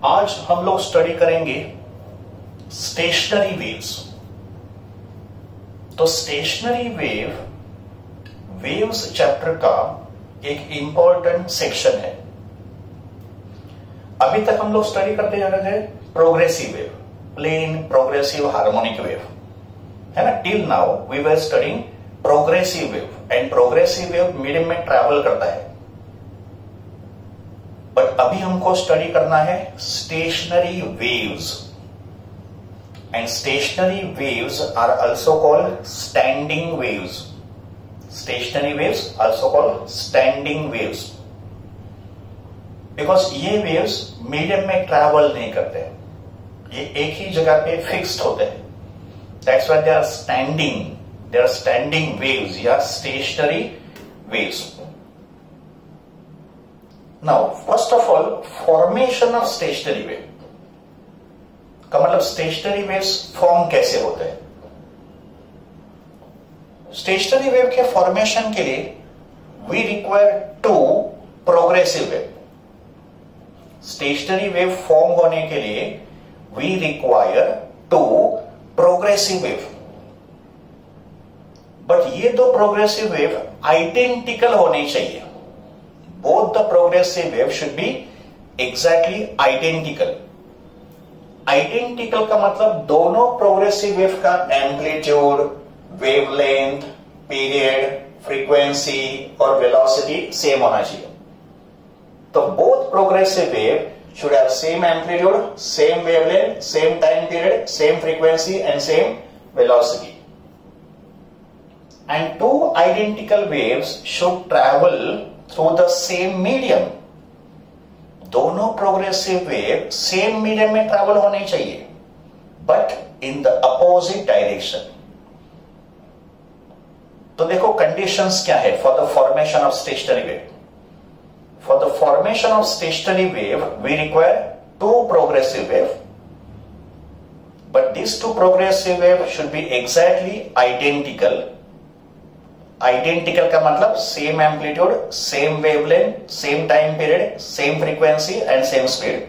आज हम लोग स्टडी करेंगे स्टेशनरी वेव्स। तो स्टेशनरी वेव्स चैप्टर का एक इंपॉर्टेंट सेक्शन है। अभी तक हम लोग स्टडी करते जा रहे थे progressive wave, plane progressive harmonic wave, है ना। Till now we were studying progressive wave and progressive wave medium में ट्रैवल करता है। बट अभी हमको स्टडी करना है stationary waves, and stationary waves are also called standing waves. Stationary waves also called standing waves because ये waves medium में travel नहीं करते, ये एक ही जगह पे फिक्स्ड होते हैं। That's why they are standing waves या stationary waves. Now first of all, formation of stationary wave का मतलब स्टेशनरी वेव्स फॉर्म कैसे होते हैं। स्टेशनरी वेव के फॉर्मेशन के लिए we require two progressive wave. Stationary wave form होने के लिए we require two progressive wave. But ये दो प्रोग्रेसिव वेव आइडेंटिकल होने चाहिए। Both the progressive wave should be exactly identical. Identical का मतलब दोनों प्रोग्रेसिव वेव का एम्पलीट्यूड, वेवलेंथ, पीरियड, फ्रीक्वेंसी और वेलोसिटी सेम होना चाहिए। तो both progressive wave should have same amplitude, same wavelength, same time period, same frequency and same velocity. And two identical waves should travel through the same medium. दोनों progressive wave same medium में travel होने चाहिए, but in the opposite direction. तो देखो conditions क्या है for the formation of stationary wave. For the formation of stationary wave, we require two progressive wave, but these two progressive wave should be exactly identical. Identical का मतलब same amplitude, same wavelength, same time period, same frequency and same speed.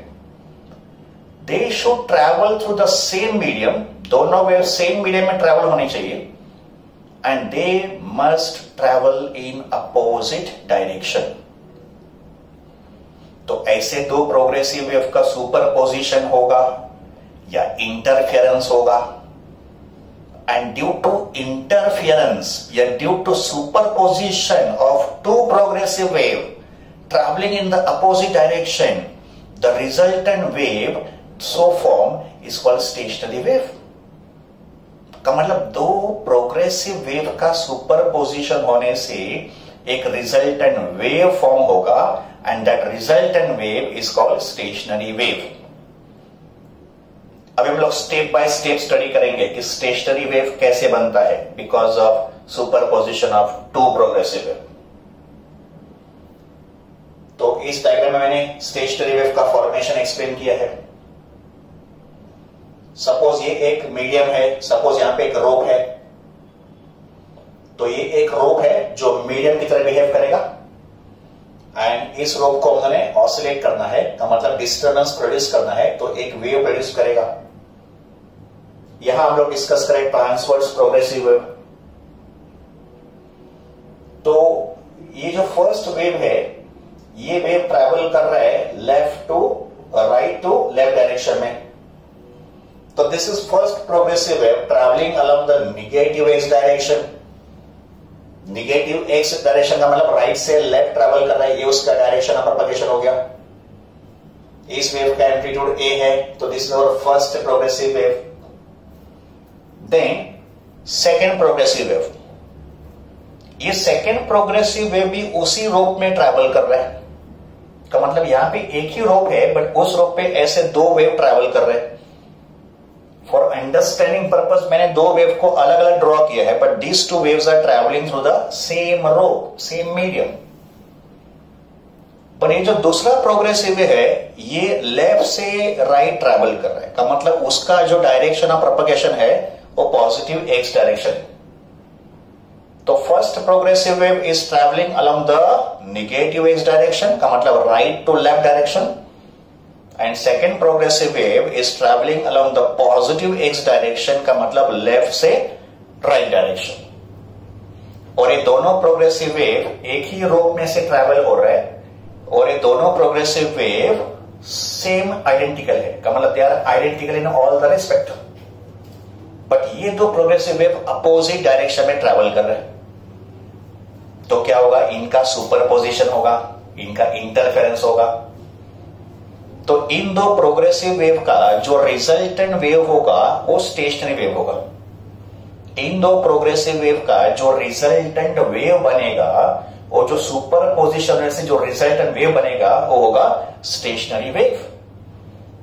They should travel through the same medium. दोनों wave same medium में travel होनी चाहिए, and they must travel in opposite direction. तो ऐसे दो progressive wave का superposition होगा या इंटरफेरेंस होगा, एंड ड्यू टू इंटरफेरेंस या due to superposition of two progressive wave travelling in the opposite direction, the resultant wave so form is called stationary wave. का मतलब दो प्रोग्रेसिव वेव का superposition होने से एक रिजल्टेंट वेव फॉर्म होगा, and that resultant wave is called stationary wave. अभी हम लोग स्टेप बाय स्टेप स्टडी करेंगे कि स्टेशनरी वेव कैसे बनता है because of superposition of two progressive wave. तो इस डायग्राम में मैंने स्टेशनरी वेव का फॉर्मेशन एक्सप्लेन किया है। सपोज ये एक मीडियम है, सपोज यहां पे एक रोप है, तो ये एक रोप है जो मीडियम की तरह बिहेव करेगा, एंड इस रोप को हमने ऑसिलेट करना है, का मतलब डिस्टर्बेंस प्रोड्यूस करना है, तो एक वेव प्रोड्यूस करेगा। यहां हम लोग डिस्कस करें ट्रांसवर्स प्रोग्रेसिव वेव। तो ये जो फर्स्ट वेव है, ये वेव ट्रैवल कर रहा है left to right to left direction में। तो this is first progressive wave travelling along the negative x direction. Negative x direction का मतलब राइट से लेफ्ट ट्रैवल कर रहा है, ये उसका डायरेक्शन ऑफ प्रोपगेशन हो गया। इस वेव का एम्पलीट्यूड ए है, तो this is our first progressive wave. Then second progressive wave, ये सेकेंड प्रोग्रेसिव वेव भी उसी रोप में ट्रैवल कर रहा है। का मतलब यहां पे एक ही रोप है, बट उस रोप पे ऐसे दो वेव ट्रैवल कर रहे हैं। फॉर अंडरस्टैंडिंग पर्पस मैंने दो वेव को अलग अलग ड्रॉ किया है, but these two waves are travelling through the same rope, same medium. पर ये जो दूसरा प्रोग्रेसिव है, ये लेफ्ट से राइट ट्रैवल कर रहा है। का मतलब उसका जो डायरेक्शन ऑफ प्रोपगेशन है वो पॉजिटिव एक्स डायरेक्शन। तो first progressive wave is travelling along the negative x direction, का मतलब right to left direction, and second progressive wave is travelling along the positive x direction, का मतलब left से right direction. और ये दोनों progressive wave एक ही रोप में से ट्रेवल हो रहा है और ये दोनों प्रोग्रेसिव वेव सेम आइडेंटिकल है, का मतलब they are identical in all the respect. But ये दो प्रोग्रेसिव वेव अपोजिट डायरेक्शन में ट्रेवल कर रहे हैं, तो क्या होगा, इनका सुपरपोजिशन होगा, इनका इंटरफेरेंस होगा। तो इन दो प्रोग्रेसिव वेव का जो रिजल्टेंट वेव होगा वो स्टेशनरी वेव होगा। इन दो प्रोग्रेसिव वेव का जो रिजल्टेंट वेव बनेगा और जो सुपरपोजिशन से जो रिजल्टेंट वेव बनेगा वो होगा स्टेशनरी वेव।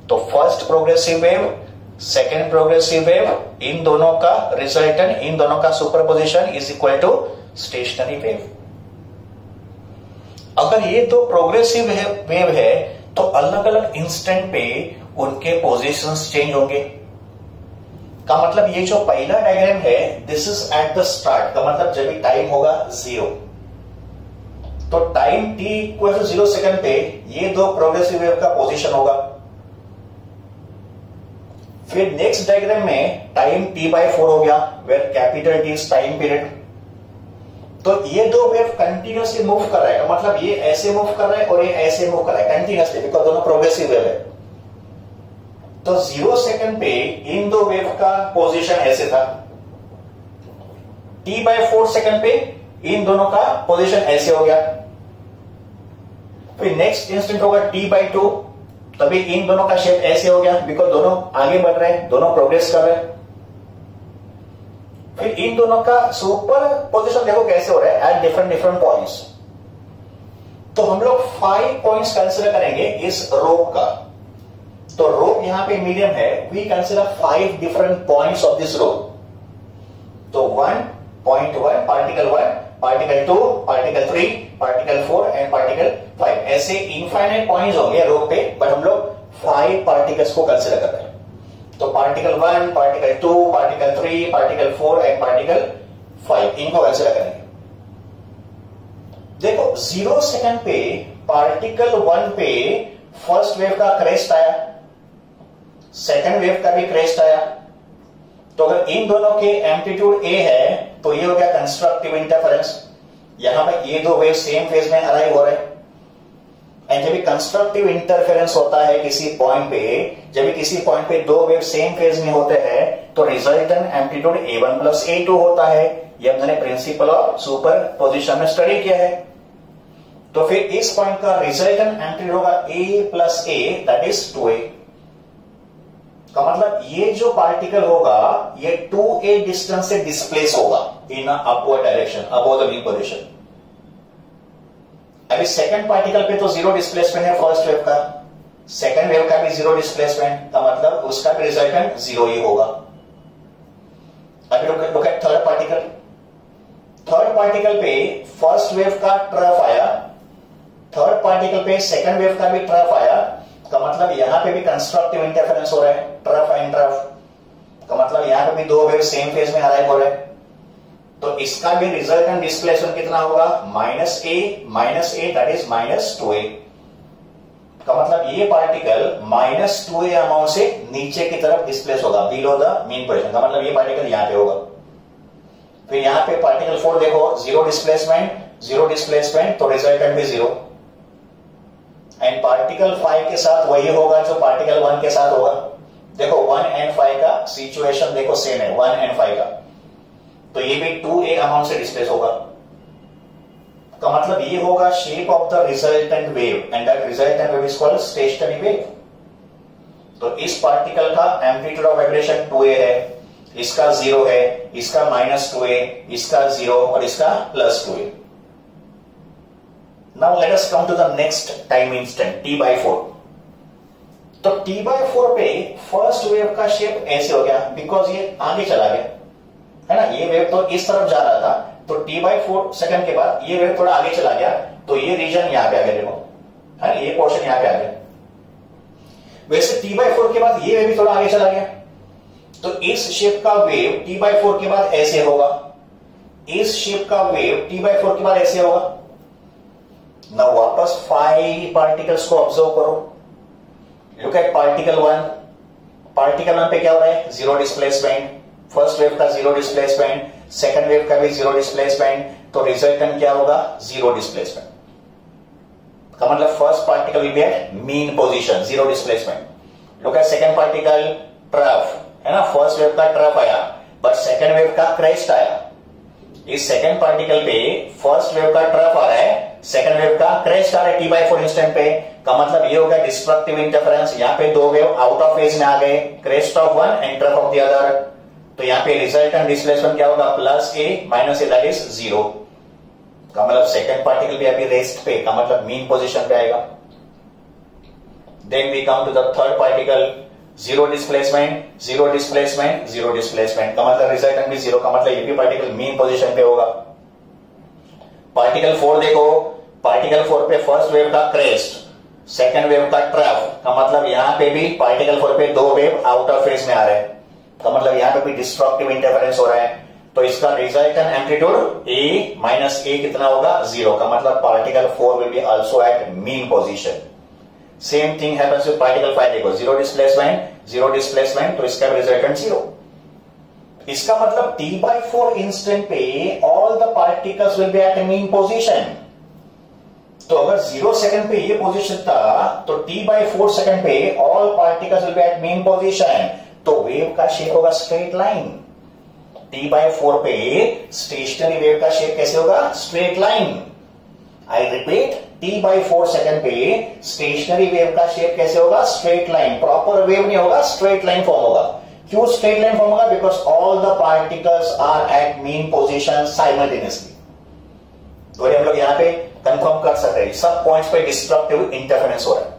तो first progressive wave, second progressive wave, इन दोनों का रिजल्टेंट, इन दोनों का superposition is equal to stationary wave. अगर ये दो प्रोग्रेसिव वेव है तो अलग अलग इंस्टेंट पे उनके पोजीशंस चेंज होंगे। का मतलब ये जो पहला डायग्राम है this is at the start, का मतलब जब भी टाइम होगा 0, तो time t equal to 0 second पे ये दो प्रोग्रेसिव वेव का पोजीशन होगा। फिर नेक्स्ट डायग्राम में टाइम t/4 हो गया, where capital T is time period. तो ये दो वेव कंटिन्यूसली मूव कर रहा है, मतलब ये ऐसे मूव कर रहा है और ये ऐसे मूव कर रहा है कंटिन्यूसली, बिकॉज दोनों प्रोग्रेसिव वेव है। तो 0 सेकंड पे इन दो वेव का पोजीशन ऐसे था, t/4 सेकंड पे इन दोनों का पोजीशन ऐसे हो गया। फिर नेक्स्ट इंस्टेंट होगा t/2, तभी इन दोनों का शेप ऐसे हो गया, बिकॉज दोनों आगे बढ़ रहे हैं, दोनों प्रोग्रेस कर रहे हैं। फिर इन दोनों का सुपर पोजिशन देखो कैसे हो रहा है एट डिफरेंट पॉइंट्स। तो हम लोग 5 पॉइंट्स कंसिडर करेंगे इस रोप का। तो रोप यहां पे मीडियम है, we consider 5 different points of this rope. तो 1.1 particle 1, particle 2, particle 3, particle 4 and particle 5, ऐसे इनफाइनाइट पॉइंट्स होंगे रोप पे, बट हम लोग 5 पार्टिकल्स को कंसिडर कर रहे हैं। तो particle 1, particle 2, particle 3, particle 4 and particle 5, इनको कंसिडर करेंगे। देखो 0 सेकंड पे पार्टिकल 1 पे फर्स्ट वेव का क्रेस्ट आया, सेकंड वेव का भी क्रेस्ट आया। तो अगर इन दोनों के एम्पलीट्यूड ए है तो ये हो गया कंस्ट्रक्टिव इंटरफेरेंस, यहां पर ये दो वेव सेम फेज में अराइव हो रहे हैं। एंड जब कंस्ट्रक्टिव इंटरफेरेंस होता है किसी पॉइंट पे, जब किसी पॉइंट पे दो वेव सेम फेज में होते हैं तो resultant amplitude A1 plus A2 होता है। ये हमने प्रिंसिपल ऑफ सुपरपोजिशन में स्टडी किया है। तो फिर इस पॉइंट का रिजल्टेंट एम्पलीट्यूड होगा A plus A, that is 2A। का मतलब ये जो पार्टिकल होगा ये 2A डिस्टेंस से डिस्प्लेस होगा in upward direction, above the mean position. अभी सेकंड पार्टिकल पे तो 0 डिस्प्लेसमेंट है फर्स्ट वेव का, सेकंड वेव का भी 0 डिस्प्लेसमेंट, का मतलब उसका भी रिजल्टेंट 0 ही होगा। अभी look at third particle. Third particle पे फर्स्ट वेव का ट्रफ आया, थर्ड पार्टिकल पे सेकंड वेव का भी ट्रफ आया, का मतलब यहां पे भी कंस्ट्रक्टिव इंटरफेरेंस हो रहा है, ट्रफ एंड ट्रफ, का मतलब यहां पे भी दो वेव सेम फेज में अराइव हो रहे हैं। तो इसका भी रिजल्टेंट डिस्प्लेसमेंट कितना होगा, -A दैट इज -2A। का मतलब ये पार्टिकल -2A अमाउंट से नीचे की तरफ डिस्प्लेस होगा, बिलो द मीन पोजीशन, का मतलब ये पार्टिकल यहां पे होगा। फिर यहां पे पार्टिकल 4 देखो, 0 डिस्प्लेसमेंट, तो रिजल्टेंट भी 0। एंड पार्टिकल 5 के साथ वही होगा जो पार्टिकल 1 के साथ होगा। देखो 1 एंड 5 का सिचुएशन देखो सेम है, 1 एंड 5 का, तो ये भी 2A अमाउंट से डिस्प्लेस होगा। का मतलब ये होगा shape of the resultant wave, and that resultant wave is called stationary wave. तो इस पार्टिकल का एम्पलीट्यूड ऑफ वाइब्रेशन 2A है, इसका 0 है, इसका -2A, इसका 0 और इसका +2A। Now let us come to the next time instant t/4। तो t/4 पे फर्स्ट वेव का शेप ऐसे हो गया, बिकॉज ये आगे चला गया है ना, ये वेव तो इस तरफ जा रहा था, तो t/4 सेकंड के बाद ये वेव थोड़ा आगे चला गया, तो ये रीजन यहां पे आ गया, देखो है, ये पोर्शन यहां पे आ गया। वैसे t/4 के बाद ये वेव भी थोड़ा आगे चला गया, तो इस शेप का वेव t/4 के बाद ऐसे होगा, इस शेप का वेव t/4 के बाद ऐसे होगा। ना वापस 5 पार्टिकल्स को ऑब्जर्व करो, look at particle one. Particle one पे क्या हो रहा है? Zero displacement. फर्स्ट वेव का जीरो डिस्प्लेसमेंट, सेकंड वेव का भी जीरो डिस्प्लेसमेंट, तो रिजल्टेंट क्या होगा? जीरो डिस्प्लेसमेंट का मतलब first particle will be at mean position, zero displacement. Look at second particle, trough है ना, फर्स्ट वेव का ट्रफ आया बट सेकंड वेव का क्रेस्ट आया। इस सेकंड पार्टिकल पे फर्स्ट वेव का ट्रफ आ रहा है, सेकंड वेव का क्रेस्ट आ रहा है t/4 इंस्टेंट पे, का मतलब ये हो गया डिस्ट्रक्टिव इंटरफेरेंस। यहाँ पे दो वेव आउट ऑफ फेज में आ गए, crest of one and trough of the other, तो यहाँ पे रिजल्टेंट डिस्प्लेसमेंट क्या होगा? Plus A minus A, that is zero. का मतलब सेकंड पार्टिकल भी अभी रेस्ट पे, का मतलब मीन पोजीशन पे आएगा। Then we come to the third particle, zero displacement, zero displacement, zero displacement, का मतलब रिजल्टेंट भी जीरो, का मतलब ये भी पार्टिकल मीन पोजीशन पे होगा। पार्टिकल 4 देखो, पार्टिकल 4 पे फर्स्ट वेव का क्रेस्ट, सेकंड वेव का ट्रफ, का मतलब यहां पे भी पार्टिकल 4 पे दो वेव आउट ऑफ फेज में आ रहे हैं, का मतलब यहां पे भी डिस्ट्रक्टिव इंटरफेरेंस हो रहा है, तो इसका रिजल्टेंट एम्पलीट्यूड ए माइनस ए कितना होगा? जीरो, का मतलब particle 4 will be also at mean position. Same thing happens with particle 5 देखो, जीरो डिस्प्लेसमेंट, तो इसका रिजल्टेंट जीरो। इसका मतलब t/4 इंस्टेंट पे all the particles will be at mean position. तो अगर 0 सेकंड पे ये पोजीशन था तो t/4 सेकंड पे all particles will be at mean position, तो वेव का शेप होगा स्ट्रेट लाइन। t/4 पे स्टेशनरी वेव का शेप कैसे होगा? Straight line. I repeat, t/4 second पे स्टेशनरी वेव का शेप कैसे होगा? Straight line. प्रॉपर वेव नहीं होगा, स्ट्रेट लाइन फॉर्म होगा। क्यों स्ट्रेट लाइन फॉर्म होगा? Because all the particles are at mean position simultaneously. तो हम लोग यहां पे कंफर्म कर सकते हैं सब पॉइंट्स पे डिस्ट्रक्टिव इंटरफेरेंस हो रहा है।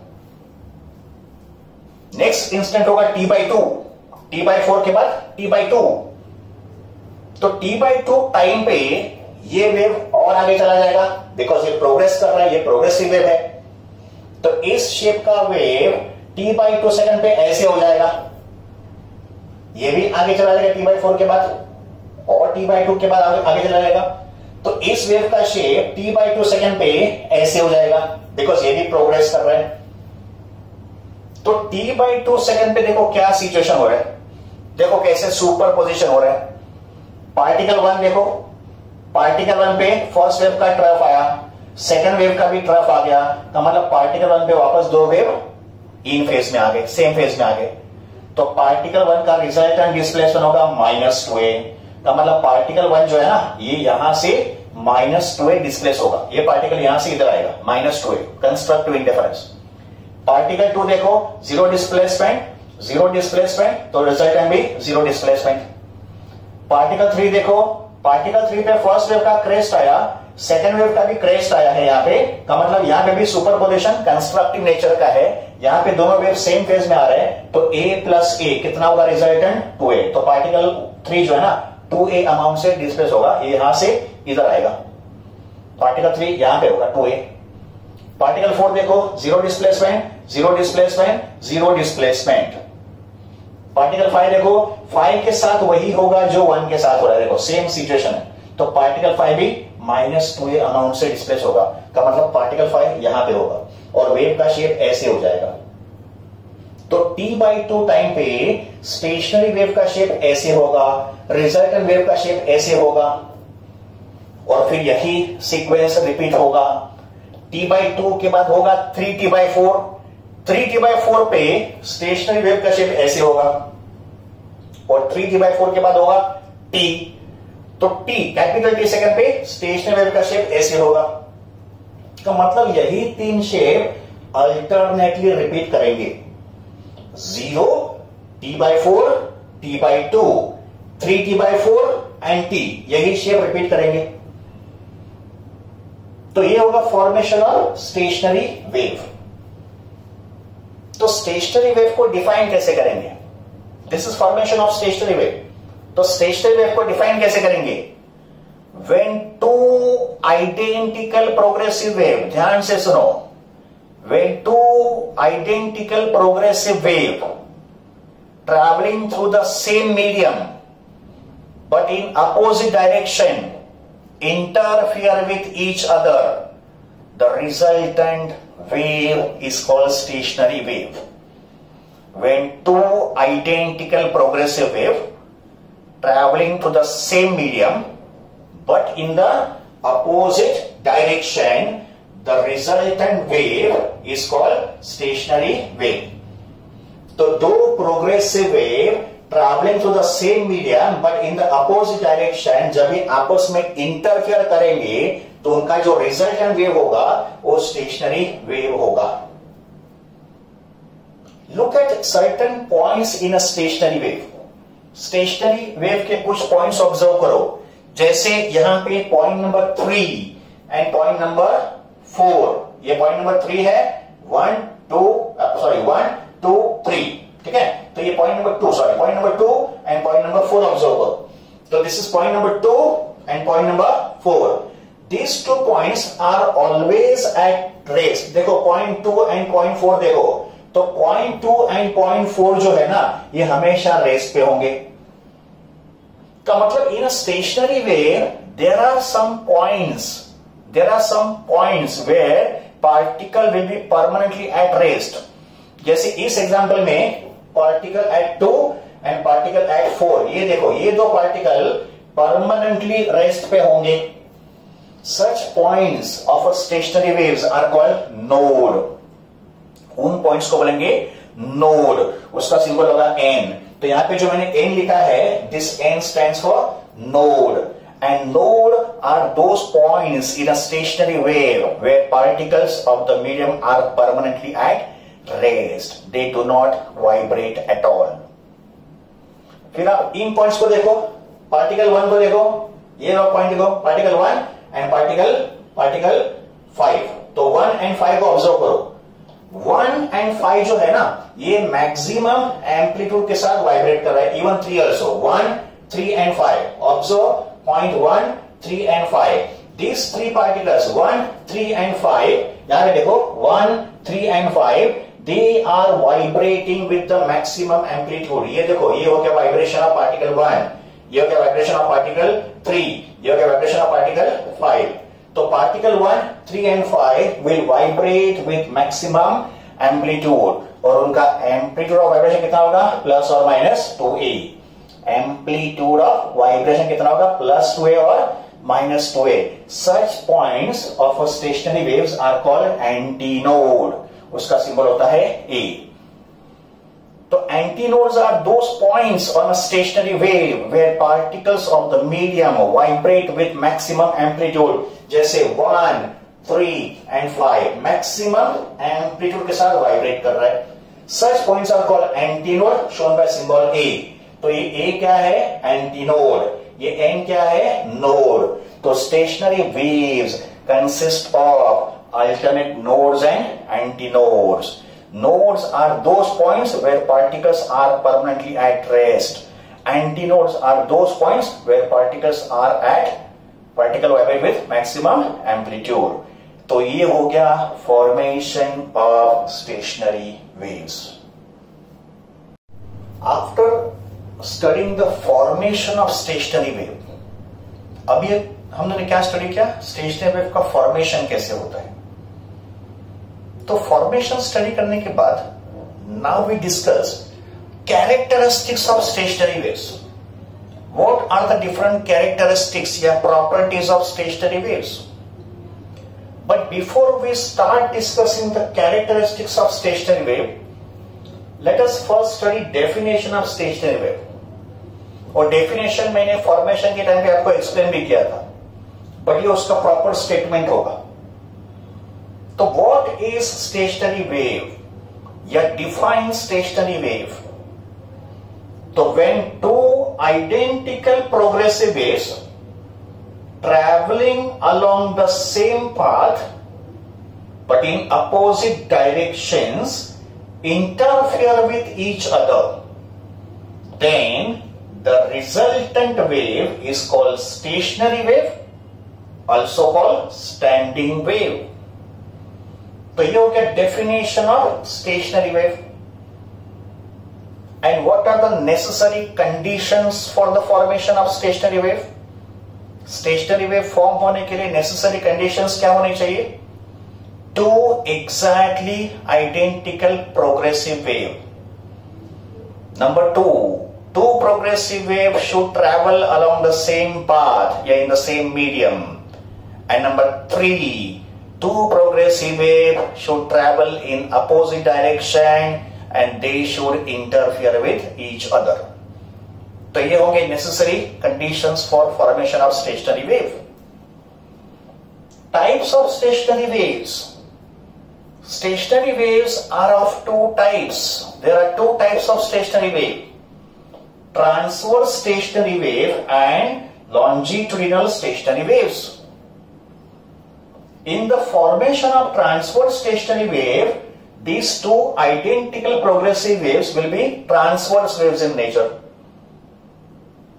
नेक्स्ट इंस्टेंट होगा t/2, t/4 के बाद t/2। तो t/2 टाइम पे ये वेव और आगे चला जाएगा, बिकॉज ये प्रोग्रेस कर रहा है, ये प्रोग्रेसिव वेव है। तो इस शेप का वेव t/2 सेकंड पे ऐसे हो जाएगा, ये भी आगे चला जाएगा t/4 के बाद, और t/2 के बाद आगे चला जाएगा। तो इस वेव का शेप t/2 सेकंड पे ऐसे हो जाएगा, बिकॉज ये भी प्रोग्रेस कर रहा है। तो t/2 सेकंड पे देखो क्या सिचुएशन हो रहा है, देखो कैसे सुपर पोजिशन हो रहा है। पार्टिकल 1 देखो, पार्टिकल 1 पे फर्स्ट वेव का ट्रफ आया, सेकंड वेव का भी ट्रफ आ गया, तो मतलब पार्टिकल 1 पे वापस दो वेव इन फेज में आ गए, सेम फेज में आ गए। तो पार्टिकल 1 का रिजल्टेंट डिस्प्लेसमेंट होगा -2a, का मतलब पार्टिकल 1 जो है ना, ये यहां से -2a डिस्प्लेस होगा, ये पार्टिकल यहां से इधर आएगा, -2a, कंस्ट्रक्टिव इंटरफेरेंस। पार्टिकल 2 देखो, जीरो डिस्प्लेसमेंट, तो रिजल्टेंट भी जीरो डिस्प्लेसमेंट। पार्टिकल 3 देखो, पार्टिकल 3 पे फर्स्ट वेव का क्रेस्ट आया, सेकंड वेव का भी क्रेस्ट आया है यहाँ पे, का मतलब यहाँ पे भी सुपरपोजिशन कंस्ट्रक्टिव नेचर का है, यहाँ पे दोनों वेव सेम फेज में आ रहे हैं, तो a प्लस a कितना होगा रिजल्टेंट? 2a। तो पार्टिकल 3 जो है ना 2a अमाउंट से डिस्प्लेस होगा, ये यहां से इधर आएगा, पार्टिकल 3 यहां पे होगा 2a। पार्टिकल 4 देखो, जीरो डिस्प्लेसमेंट। पार्टिकल 5 देखो, 5 के साथ वही होगा जो 1 के साथ हो रहा है, देखो सेम सिचुएशन है, तो पार्टिकल 5 भी -2a अमाउंट से डिस्प्लेस होगा, का मतलब पार्टिकल 5 यहां पे होगा, और वेव का शेप ऐसे हो जाएगा। तो t/2 टाइम पे स्टेशनरी वेव का शेप ऐसे होगा, रिजल्टेंट वेव का शेप ऐसे होगा, और फिर यही सीक्वेंस रिपीट होगा। t/2 के बाद होगा 3t/4, 3t/4 पे स्टेशनरी वेव का शेप ऐसे होगा, और 3t/4 के बाद होगा t, तो t कैपिटल T सेकंड पे स्टेशनरी वेव का शेप ऐसे होगा, का मतलब यही तीन शेप अल्टरनेटली रिपीट करेंगे, 0, t/4, t/2, 3t/4 and t, यही शेप रिपीट करेंगे। तो ये होगा फॉर्मेशन ऑफ स्टेशनरी वेव। तो स्टेशनरी वेव को डिफाइन कैसे करेंगे? This is formation of stationary wave. तो स्टेशनरी वेव को डिफाइन कैसे करेंगे? When two identical progressive wave, ध्यान से सुनो, when two identical progressive wave traveling through the same medium but in opposite direction interfere with each other, the resultant wave is called stationary wave. when two identical progressive wave traveling to the same medium but in the opposite direction, the resultant wave is called stationary wave. तो दो progressive wave travelling through the same medium but in the opposite direction जब ये आपस में interfere करेंगे तो उनका जो रिजल्टेंट वेव होगा वो स्टेशनरी वेव होगा. Look at certain points in a stationary wave. Stationary wave के कुछ पॉइंट्स ऑब्जर्व करो. जैसे यहां पे point number 3 and point number 4. ये पॉइंट नंबर 3 है. 1 2 3. ठीक है. तो ये point number 2 and point number 4 observe करो. तो this is point number 2 and point number 4. These two points are always at rest. देखो पॉइंट 2 एंड पॉइंट 4 देखो. तो पॉइंट 2 एंड पॉइंट 4 जो है ना ये हमेशा रेस्ट पे होंगे. का मतलब in a stationary wave there are some points where particle will be permanently at rest. जैसे इस एग्जांपल में particle at 2 and particle at 4. ये देखो ये दो पार्टिकल परमानेंटली रेस्ट पे होंगे. Such points of a stationary waves are called node. उन पॉइंट्स को बोलेंगे नोड. उसका सिंबल होगा n. तो यहां पे जो मैंने n लिखा है this n stands for node. And node are those points in a stationary wave where particles of the medium are permanently at rest. They do not vibrate at all. फिर आप इन points को देखो. Particle 1 को देखो. ये point देखो particle 1 and particle 5. तो 1 and 5 को ऑब्जर्व करो. 1 एंड 5 जो है ना ये मैक्सिमम एम्पलीट्यूड के साथ वाइब्रेट कर रहा है. Even 3 also. 1 3 and 5 observe point 1 3 and 5. These three particles 1 3 and 5 यहां पे देखो 1 3 and 5 they are vibrating with the maximum amplitude. ये देखो ये हो गया वाइब्रेशन ऑफ पार्टिकल 1. ये हो गया वाइब्रेशन ऑफ पार्टिकल 3. ये हो गया वाइब्रेशन ऑफ पार्टिकल 5. तो particle 1 3 and 5 will vibrate with maximum amplitude और उनका एम्पलीट्यूड ऑफ वाइब्रेशन कितना होगा प्लस और minus 2a. Amplitude of vibration कितना होगा प्लस 2a और minus 2a. Such points of a stationary waves are called antinode. उसका सिंबल होता है a. तो antinodes are those points on a stationary wave where particles of the medium vibrate with maximum amplitude. जैसे 1 3 and 5 maximum amplitude के साथ vibrate कर रहा है. Such points are called antinode shown by symbol a. तो ये a क्या है एंटीनोड. ये n क्या है नोड. तो stationery waves consist of alternate nodes and antinodes. Nodes are those points where particles are permanently at rest. Antinodes are those points where particles are at particle vibrate with maximum amplitude. तो ये हो गया formation of stationary waves. After studying the formation of stationary wave, अभी हमने क्या study किया stationery wave का formation कैसे होता है. तो फॉर्मेशन स्टडी करने के बाद now we discuss characteristics of stationary waves. What are the different characteristics या properties of stationary waves. But before we start discussing the characteristics of stationary wave, let us first study definition of stationary wave. और definition मैंने formation के time पे आपको explain भी किया था, but ये उसका प्रॉपर स्टेटमेंट होगा. तो व्हाट इज स्टेशनरी वेव या डिफाइन स्टेशनरी वेव. तो when two identical progressive waves travelling along the same path but in opposite directions interfere with each other, then the resultant wave is called stationary wave, also called standing wave. तो ये हो गया definition of stationary wave. And what are the necessary conditions for the formation of stationary wave. Stationary wave form होने के लिए necessary conditions क्या होनी चाहिए. Two exactly identical progressive wave. Number two progressive waves should travel along the same path, in the same medium. And number three, two progressive waves should travel in opposite direction and they should interfere with each other. तो ये होंगे necessary conditions for formation of stationary wave. Types of stationary waves. Stationary waves are of two types. There are two types of stationary wave. Transverse stationary wave and longitudinal stationary waves. In the formation of transverse stationary wave, these two identical progressive waves will be transverse waves in nature.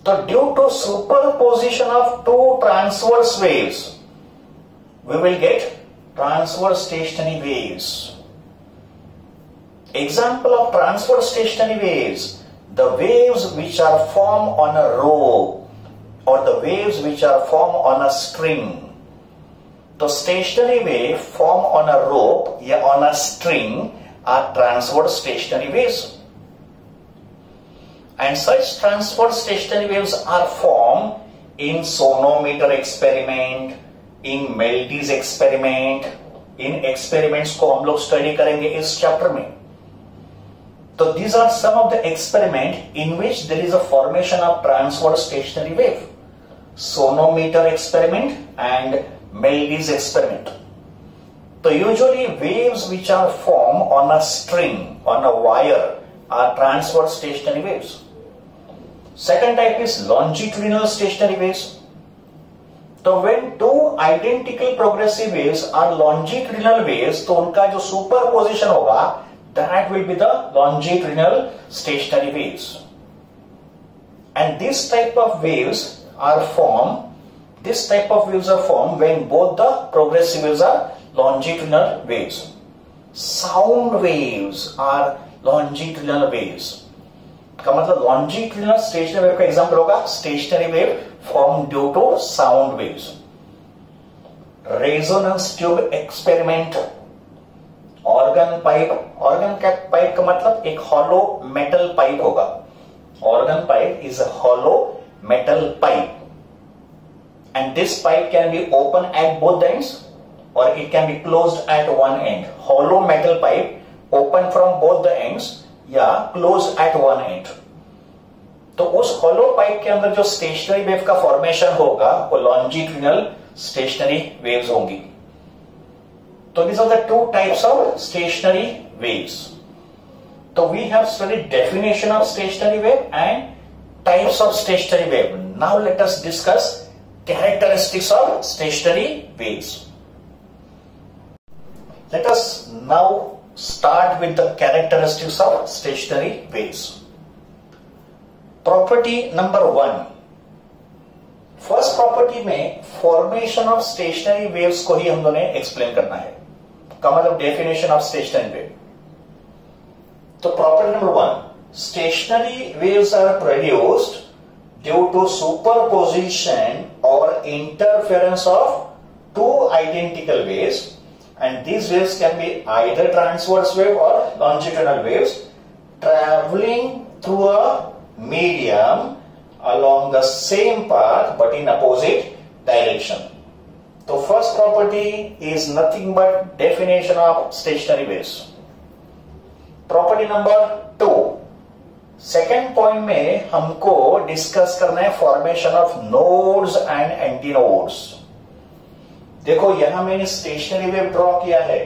So due to superposition of two transverse waves, we will get transverse stationary waves. Example of transverse stationary waves, the waves which are formed on a rope or the waves which are formed on a string. The stationary wave formed on a rope or on a string are transverse stationary waves. And such transverse stationary waves are formed in sonometer experiment, in Meldis experiment, in experiments को हम लोग study करेंगे इस chapter में. So these are some of the experiment in which there is a formation of transverse stationary wave. Sonometer experiment and Meldis experiment. So usually waves which are formed on a string, on a wire, are transverse stationary waves. Second type is longitudinal stationary waves. So when two identical progressive waves are longitudinal waves, तो उनका जो superposition होगा, that will be the longitudinal stationary waves. And this type of waves are formed. This type of waves are formed when both the progressive waves are longitudinal waves. Sound waves are longitudinal waves. का मतलब longitudinal stationary wave का example होगा stationary wave formed due to sound waves. Resonance tube experiment. Organ pipe का मतलब एक hollow metal pipe होगा. Organ pipe is a hollow metal pipe. And this pipe can be open at both ends or it can be closed at one end. Hollow metal pipe open from both the ends या closed at one end. तो उस hollow pipe के अंदर जो stationary wave का formation होगा वो longitudinal stationary waves होंगी. So these are the two types of stationary waves. So we have studied definition of stationary wave and types of stationary wave. Now let us discuss characteristics of stationary waves. Let us now start with the characteristics of stationary waves. Property number 1. First property में formation of stationary waves को ही हम दोनों ने explain करना है. का मतलब definition of stationary wave. तो property number 1. Stationary waves are produced due to superposition or interference of two identical waves, and these waves can be either transverse wave or longitudinal waves traveling through a medium along the same path but in opposite direction. So first property is nothing but definition of stationary waves. Property number 2. Second point में हमको discuss करना है formation of nodes and antinodes. देखो यहां मैंने stationary wave draw किया है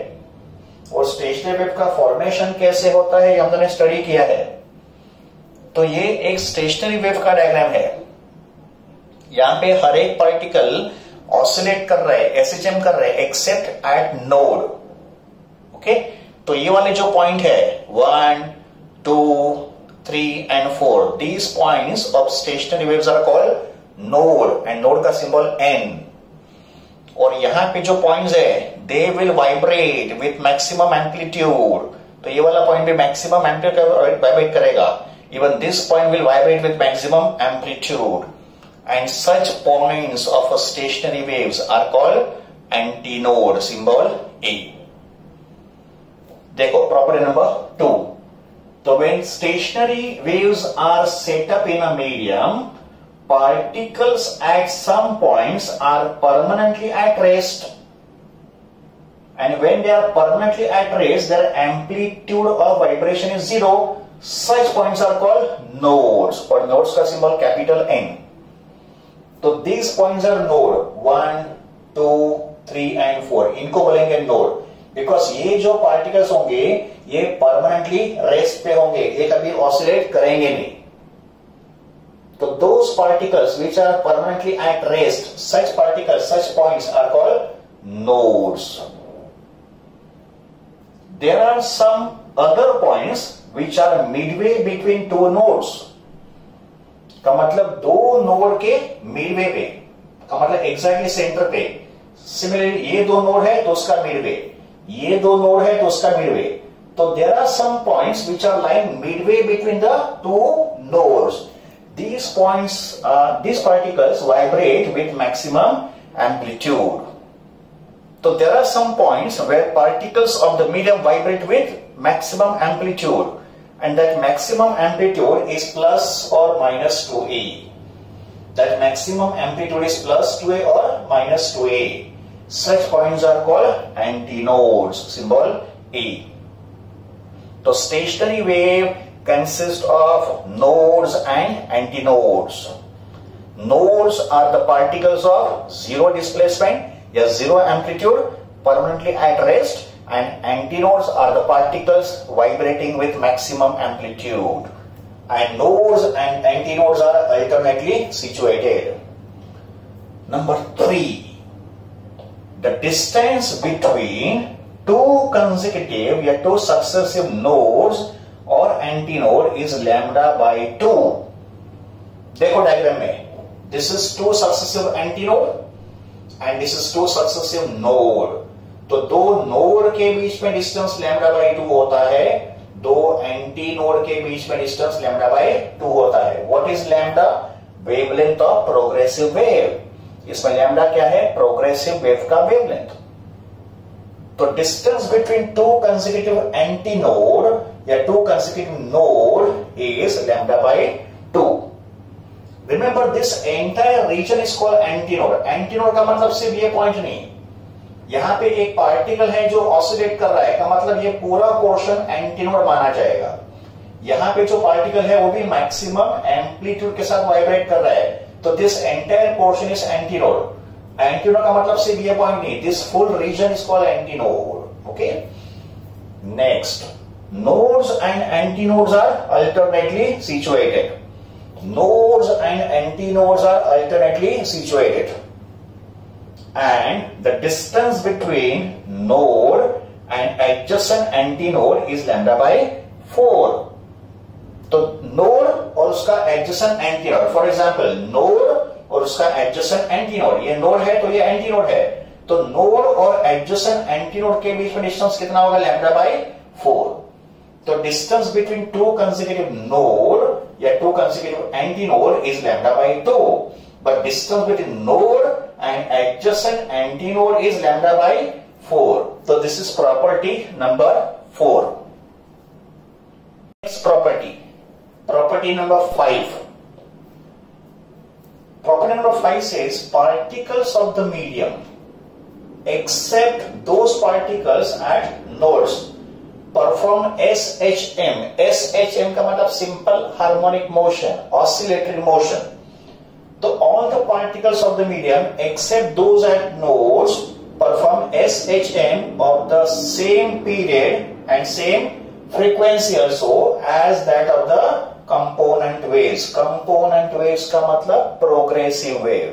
और स्टेशनरी वेव का फॉर्मेशन कैसे होता है हमने स्टडी किया है. तो ये एक स्टेशनरी वेव का डायग्राम है. यहां पे हर एक पार्टिकल ऑसिलेट कर रहा है, एसएचएम कर रहा है एक्सेप्ट एट नोड. ओके, तो ये वाले जो पॉइंट है 1, 2, 3 and 4, these points of stationary waves are called node and node का symbol N. और यहां पे जो points है they will vibrate with maximum amplitude. तो ये वाला point भी maximum amplitude vibrate करेगा. Even this point will vibrate with maximum amplitude. And such points of a stationary waves are called antinode, symbol A. देखो property number 2. So when stationary waves are set up in a medium, particles at some points are permanently at rest. And when they are permanently at rest, their amplitude of vibration is zero. Such points are called nodes, और nodes का symbol capital N. तो these points are node 1, 2, 3 and 4. इनको बोलेंगे node. Because ये जो particles होंगे ये permanently rest पे होंगे, ये कभी oscillate करेंगे नहीं. तो those particles which are permanently at rest, such particles, such points are called nodes. There are some other points which are midway between two nodes. का मतलब दो नोड के मिडवे पे, का मतलब एग्जैक्टली सेंटर पे. सिमिलरली ये दो नोड है तो उसका मिडवे, ये दो नोड है तो उसका मिडवे. तो there are some points which are lying midway between the two nodes. These points, these particles vibrate with maximum amplitude. So there are some points where particles of the medium vibrate with maximum amplitude, and that maximum amplitude is plus or minus 2A. That maximum amplitude is plus 2A or minus 2A. Such points are called antinodes, symbol A. So stationary wave consists of nodes and antinodes. Nodes are the particles of zero displacement, yes, zero amplitude, permanently at rest, and antinodes are the particles vibrating with maximum amplitude. And nodes and antinodes are alternately situated. Number 3, the distance between two consecutive, या two successive nodes और antinode is lambda by 2. देखो diagram में, this is two successive antinode and this is two successive node. तो दो node के बीच में distance lambda by 2 होता है, दो एंटीनोड के बीच में डिस्टेंस लैम्डा बाई 2 होता है. What is lambda? Wavelength of progressive wave. इसमें लैम्डा क्या है? प्रोग्रेसिव वेव का वेवलेंथ. तो distance between two consecutive antinode या two consecutive node is lambda by 2. Remember this entire region is called antinode. Antinode का मतलब सिर्फ ये पॉइंट नहीं, यहां पे एक पार्टिकल है जो ऑसिलेट कर रहा है, का मतलब ये पूरा पोर्शन एंटीनोड माना जाएगा. यहां पे जो पार्टिकल है वो भी मैक्सिमम एम्पलीट्यूड के साथ वाइब्रेट कर रहा है, तो this entire portion is antinode. Antinode का मतलब सिर्फ ये पॉइंट नहीं, this full region is called antinode. Okay, next, nodes and antinodes are alternately situated. Nodes and antinodes are alternately situated, and the distance between node and adjacent antinode is lambda by 4. तो node और उसका adjacent antinode, for example node और उसका adjacent antinode, ये node है तो ये antinode है, तो node और adjacent antinode के बीच में डिस्टेंस कितना होगा? lambda by 4. तो distance between two consecutive node या two consecutive antinode is lambda by 2, but distance between node and adjacent antinode is lambda by 4. तो this is property number 4. Next property number 5. Property number 5 says particles of the medium, except those particles at nodes, perform SHM. SHM का मतलब simple harmonic motion, oscillatory motion. So all the particles of the medium except those at nodes perform SHM of the same period and same frequency also as that of the component waves. Component waves का मतलब progressive wave.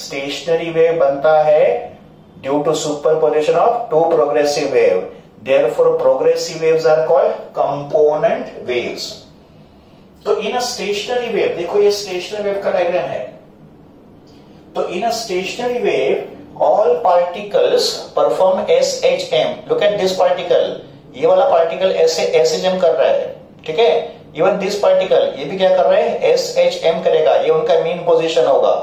Stationary wave बनता है due to superposition of two progressive wave. Therefore, progressive waves are called component waves. तो in a stationary wave, देखो ये stationary wave का diagram है. तो in a stationary wave, all particles perform SHM. Look at this particle. ये वाला particle ऐसे SHM कर रहा है, ठीक है? Even this particle, ये भी क्या कर रहा है? SHM करेगा. ये उनका mean position होगा.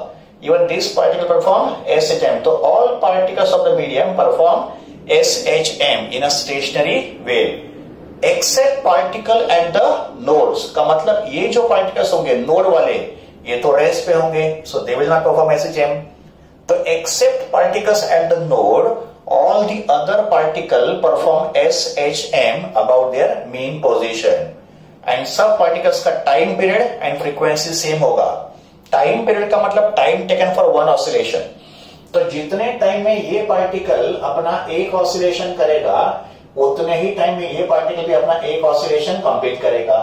Even this particle perform SHM. तो all particles of the medium perform SHM in a stationary wave. Except particle at the nodes का मतलब ये जो पार्टिकल्स होंगे नोड वाले ये तो रेस्ट पे होंगे, so they will not perform SHM. तो except particles at the node all the other particle perform SHM about their mean position. And सब पार्टिकल्स का time period and frequency same होगा. टाइम पीरियड का मतलब time taken for one oscillation. तो जितने time में ये पार्टिकल अपना एक ऑसिलेशन करेगा उतने ही टाइम में ये पार्टिकल भी अपना एक ऑसिलेशन कंप्लीट करेगा.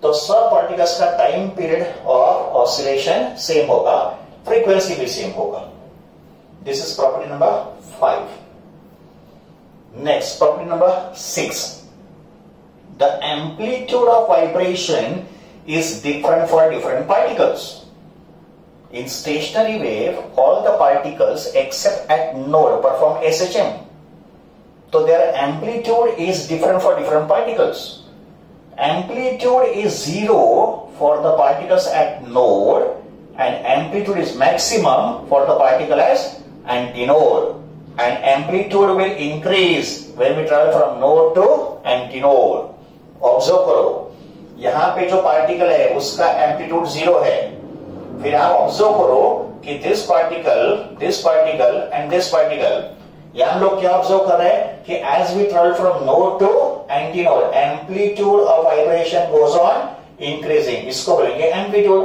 तो सब पार्टिकल्स का time period of oscillation same होगा, फ्रीक्वेंसी भी सेम होगा. This is property number 5. Next property number 6. The amplitude of vibration is different for different particles. In stationary wave, all the particles except at node perform SHM. So their amplitude is different for different particles. Amplitude is 0 for the particles at node and amplitude is maximum for the particle as antinode. And amplitude will increase when we travel from node to antinode. Observe करो, यहां पे जो particle है उसका amplitude 0 है. फिर आप observe करो कि this particle and this particle, यहां हम लोग क्या ऑब्जर्व कर रहे हैं कि as we travel from node to antinode amplitude of vibration goes on increasing. इसको बोलेंगे एम्पलीट्यूड.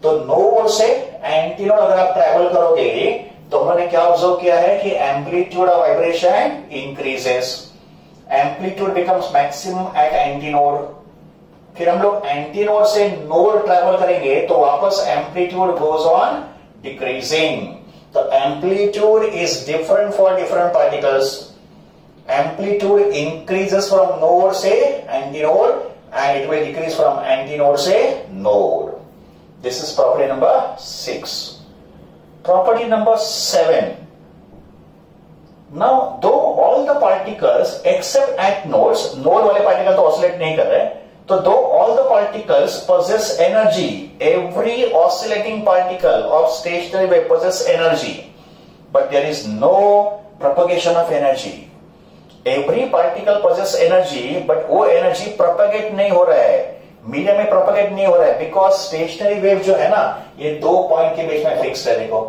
तो नोड से एंटीनोड अगर आप ट्रेवल करोगे तो हमने क्या ऑब्जर्व किया है कि amplitude of vibration increases, amplitude becomes maximum at antinode. फिर हम लोग एंटीनोड से नोड ट्रैवल करेंगे तो वापस एम्पलीट्यूड गोज ऑन डिक्रीजिंग. तो amplitude is different for different particles. Amplitude increases from node से antinode and it will decrease from antinode से node. This is property number 6. Property number 7. Now, though all the particles except at nodes, node वाले particle तो oscillate नहीं कर रहे, तो though all the particles possess energy, every oscillating particle of stationary wave possess energy, but there is no propagation of energy. Every particle possess energy, but वो energy propagate नहीं हो रहा है, मीडियम में propagate नहीं हो रहा है, because stationary wave जो है ना ये दो पॉइंट के बीच में फिक्स है. देखो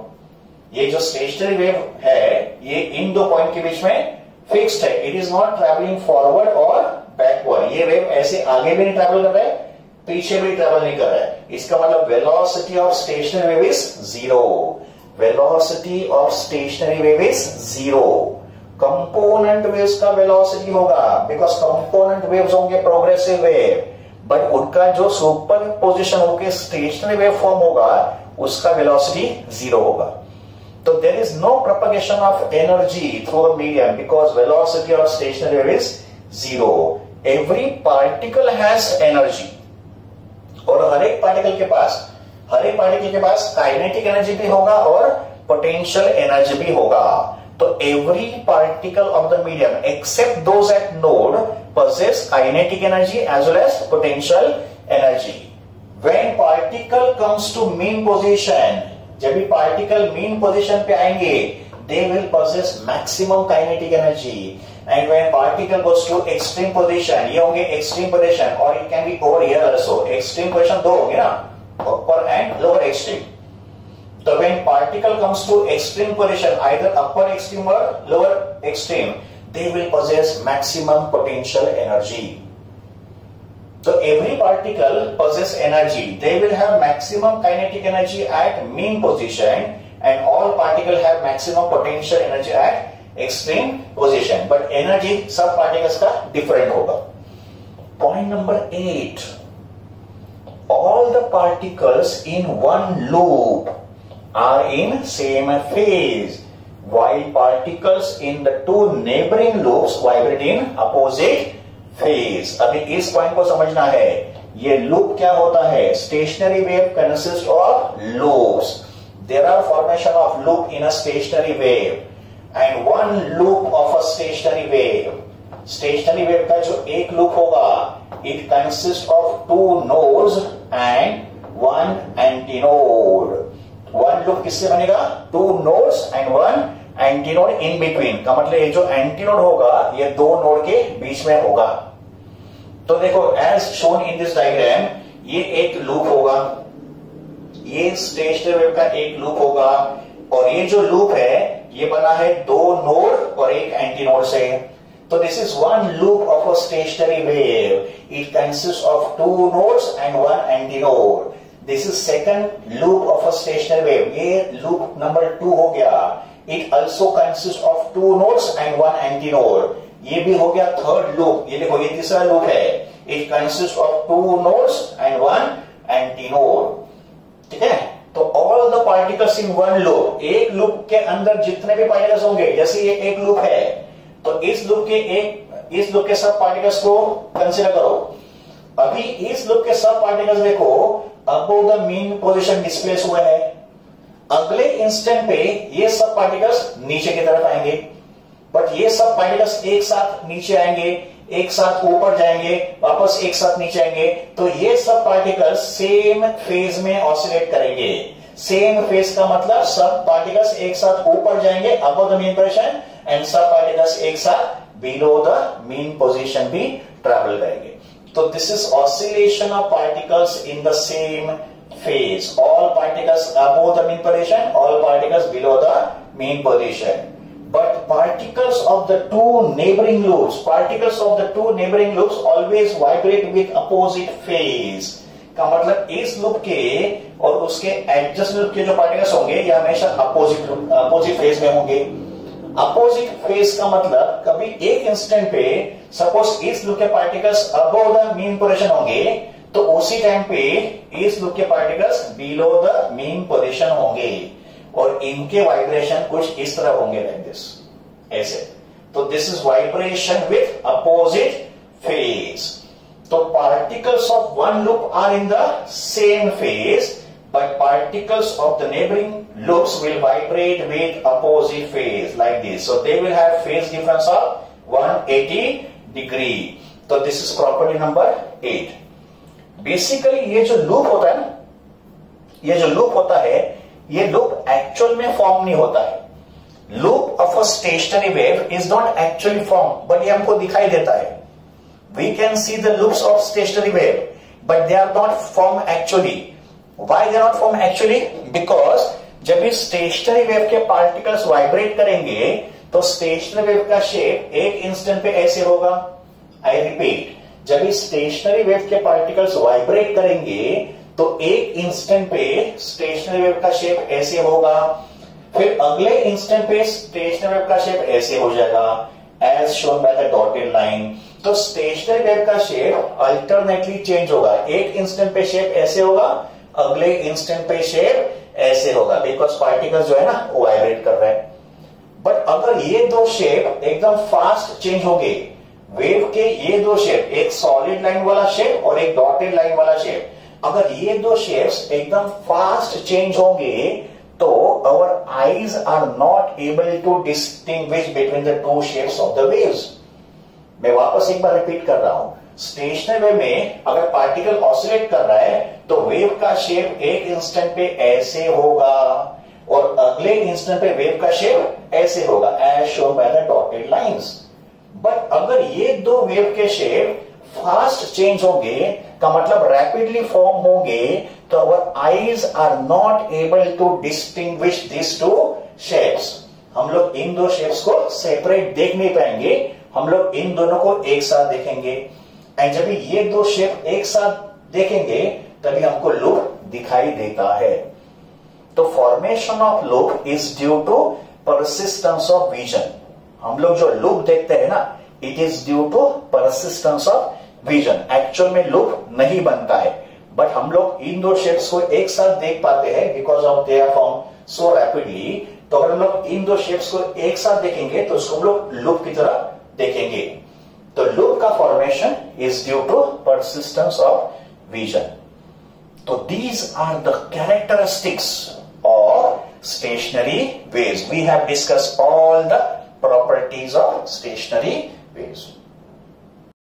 ये जो स्टेशनरी वेव है ये इन दो पॉइंट के बीच में फिक्स्ड है. It is not travelling forward और बैकवर्ड. ये वेव ऐसे आगे भी नहीं ट्रैवल कर रहा है, पीछे भी ट्रैवल नहीं कर रहा है. इसका मतलब velocity of stationary wave is 0. Velocity of stationary wave is 0. Component waves का वेलोसिटी होगा बिकॉज कंपोनेंट वेव्स होंगे प्रोग्रेसिव वेव, बट उनका जो सुपर पोजिशन होकर स्टेशनरी वेव फॉर्म होगा उसका वेलोसिटी 0 होगा. So there is no propagation of energy through the medium because velocity of stationary wave is 0. Every particle has energy. और हर एक particle के पास काइनेटिक एनर्जी भी होगा और पोटेंशियल एनर्जी भी होगा. तो every particle of the medium except those at node possess kinetic energy as well as potential energy. When particle comes to mean position, जब भी पार्टिकल मीन पोजीशन पे आएंगे they will possess maximum kinetic energy. And when particle goes to extreme position, ये होंगे extreme position और it can be over here also. Extreme position दो होंगे ना, अपर एंड लोअर एक्सट्रीम. तो when particle comes to extreme position either upper extreme और lower extreme they will possess maximum potential energy. So every particle possess energy. They will have maximum kinetic energy at mean position and all particles have maximum potential energy at extreme position. But energy सब particles का different होगा. Point number 8. All the particles in one loop are in same phase while particles in the two neighboring loops vibrate in opposite phase. अभी इस point को समझना है. ये loop क्या होता है? Stationary wave consist of loops. There are formation of loop in a stationary wave and one loop of a stationary wave. Stationary wave का जो एक लूप होगा it consist of 2 nodes and 1 antinode. One loop किससे बनेगा? 2 nodes and 1 antinode in between. का मतलब ये जो एंटीनोड होगा ये दो नोड के बीच में होगा. तो देखो as shown in this diagram, ये एक लूप होगा, ये स्टेशनरी वेव का एक लूप होगा, और ये जो लूप है ये बना है दो नोड और एक एंटी नोड से। तो this is one loop of a stationary wave, it consist of two nodes and one anti node. This is second loop of a stationary wave, ये लूप नंबर 2 हो गया। It also consist of two nodes and one anti node, ये भी हो गया third loop. ये देखो ये तीसरा लूप है, it consist of two nodes and one anti node. ठीक है, तो all the particles in one loop, एक लूप के अंदर जितने भी पार्टिकल्स होंगे, जैसे ये एक लूप है तो इस लूप के सब पार्टिकल्स को कंसीडर करो। अभी इस लूप के सब पार्टिकल्स देखो above the mean position displace हुए हैं, अगले इंस्टेंट पे ये सब पार्टिकल्स नीचे की तरफ आएंगे, बट ये सब पार्टिकल्स एक साथ नीचे आएंगे, एक साथ ऊपर जाएंगे, वापस एक साथ नीचे आएंगे। तो ये सब पार्टिकल्स सेम फेज में ऑसिलेट करेंगे। सेम फेज का मतलब सब पार्टिकल्स एक साथ ऊपर जाएंगे above the mean position, and सब पार्टिकल्स एक साथ बिलो द मीन पोजीशन भी ट्रेवल करेंगे। तो this is oscillation of particles in the same phase, all particles above the mean position, all particles below the mean position. But particles of the two neighboring loops always vibrate with opposite phase. का मतलब इस loop के और उसके adjust loop के जो particles होंगे ये हमेशा अपोजिट फेज में होंगे। अपोजिट फेज का मतलब कभी एक इंस्टेंट पे सपोज इस लूप के particles above the mean position होंगे, तो उसी टाइम पे इस लूप के particles below the mean position होंगे, और इनके वाइब्रेशन कुछ इस तरह होंगे, लाइक दिस, ऐसे। तो this is vibration with opposite phase. तो particles of one loop are in the same phase, but particles of the neighbouring loops will vibrate with opposite phase, like this. So they will have phase difference of 180 degree. तो this is property number 8। Basically ये जो loop होता है ना, ये जो loop होता है, ये लूप एक्चुअल में फॉर्म नहीं होता है। Loop of a stationary wave is not actually form, but ये हमको दिखाई देता है। We can see the loops of stationary wave, but they are not form actually. Why they are not form actually? Because जब इस stationary wave के particles vibrate करेंगे तो स्टेशनरी वेव का शेप एक इंस्टेंट पे ऐसे होगा। आई रिपीट, जब इस स्टेशनरी वेव के पार्टिकल्स वाइब्रेट करेंगे तो एक इंस्टेंट पे स्टेशनरी वेव का शेप ऐसे होगा, फिर अगले इंस्टेंट पे स्टेशनरी वेव का शेप ऐसे हो जाएगा, as shown by the dotted line. तो स्टेशनरी वेव का शेप अल्टरनेटली चेंज होगा, एक इंस्टेंट पे शेप ऐसे होगा, अगले इंस्टेंट पे शेप ऐसे होगा, बिकॉज पार्टिकल्स जो है ना वो वाइब्रेट कर रहे हैं। बट अगर ये दो शेप एकदम फास्ट चेंज होंगे, वेव के ये दो शेप, एक सॉलिड लाइन वाला शेप और एक डॉटेड लाइन वाला शेप, अगर ये दो शेप्स एकदम फास्ट चेंज होंगे तो our eyes are not able to distinguish between the two shapes of the waves. मैं वापस एक बार रिपीट कर रहा हूं, स्टेशनरी वेव में अगर पार्टिकल ऑसिलेट कर रहा है तो वेव का शेप एक इंस्टेंट पे ऐसे होगा और अगले इंस्टेंट पे वेव का शेप ऐसे होगा, as shown by the dotted lines. But अगर ये दो वेव के शेप फास्ट चेंज होंगे, का मतलब रैपिडली फॉर्म होंगे, तो our eyes are not able to distinguish this two shapes. हम लोग इन दो शेप्स को सेपरेट देख नहीं पाएंगे, हम लोग इन दोनों को एक साथ देखेंगे, एंड जब ये दो शेप एक साथ देखेंगे तभी हमको लूप दिखाई देता है। तो formation of loop is due to persistence of vision. हम लोग जो लूप देखते हैं ना, it is due to persistence of vision. Actual में लूप नहीं बनता है, बट हम लोग इन दो शेप्स को एक साथ देख पाते हैं because of they are form so rapidly. तो अगर हम लोग इन दो शेप्स को एक साथ देखेंगे तो उसको हम लोग लूप की तरह देखेंगे। तो लूप का formation is due to persistence of vision. तो these are the characteristics of stationary waves. We have discussed all the properties of stationary waves.